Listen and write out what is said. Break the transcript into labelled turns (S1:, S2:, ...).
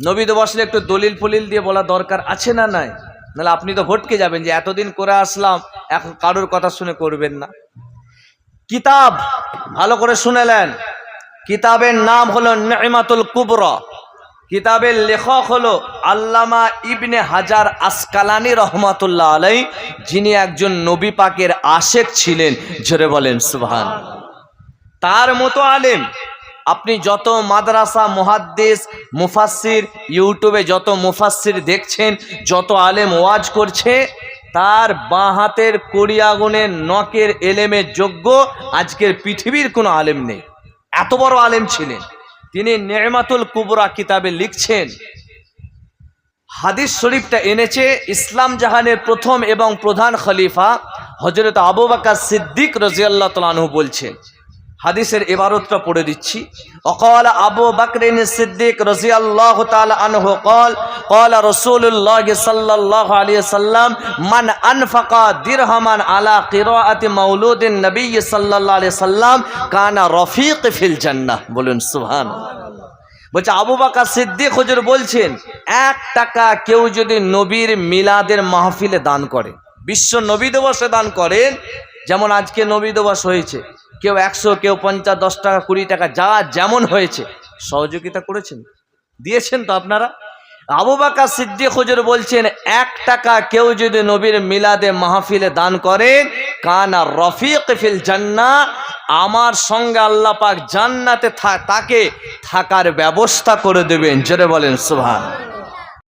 S1: নবী তো বসলে একটু দলিল ফলিল দিয়ে বলা দরকার আছে না নাই? নাহলে আপনি তো ভটকে যাবেন যে এতদিন করে আসলাম, এখন কারোর কথা শুনে করবেন না। কিতাব ভালো করে শুনেলেন, কিতাবের নাম হলো নি'মাতুল কুবরা। কিতাবের লেখক হলো আল্লামা ইবনে হাজার আসকালানি রহমাতুল্লাহ আলাইহি, যিনি একজন নবী পাকের আশেক ছিলেন। জোরে বলেন সুবহানাল্লাহ। তার মতো আলেম আপনি যত মাদ্রাসা, মুহাদ্দিস, মুফাসসির, ইউটিউবে যত মুফাসসির দেখছেন, যত আলেম ওয়াজ করছে, তার বাঁ হাতের কড়ি আগুনের নখের এলেমের যোগ্য আজকের পৃথিবীর কোনো আলেম নেই। এত বড় আলেম ছিলেন তিনি। নি'মাতুল কুবরা কিতাবে লিখছেন, হাদিস শরীফটা এনেছে ইসলাম জাহানের প্রথম এবং প্রধান খলিফা হযরত আবু বকর সিদ্দিক রাদিয়াল্লাহু তাআলা আনহু বলছেন। হাদিসের ইবারতটা পড়ে দিচ্ছি। وقال আবু বকর সিদ্দিক রাদিয়াল্লাহু তাআলা আনহু قال قال رسول الله صلى الله عليه وسلم من انفق درهما على قراءة مولود النبي صلى الله عليه وسلم كان رفيق في الجنة। বলুন সুবহানাল্লাহ। বলছে আবু বকর সিদ্দিক হুজুর বলছেন, 1 টাকা কেউ যদি নবীর মিলাদের মাহফিলে দান করে, বিশ্ব নবী দিবসে দান করেন, যেমন আজকে নবী দিবস হয়েছে, কেউ 100, কেউ 50, 10 টাকা, 20 টাকা, যা যেমন হয়েছে সহযোগিতা করেছেন, দিয়েছেন তো আপনারা। আবু বকর সিদ্দিক হুজুর বলছেন, 1 টাকা কেউ যদি নবীর মিলাদে মাহফিলে দান করেন, কানা রফিক ফিল জান্নাহ, আমার সঙ্গে আল্লাহ পাক জান্নাতে তাকে থাকার ব্যবস্থা করে দেবেন। জোরে বলেন সুবহানাল্লাহ।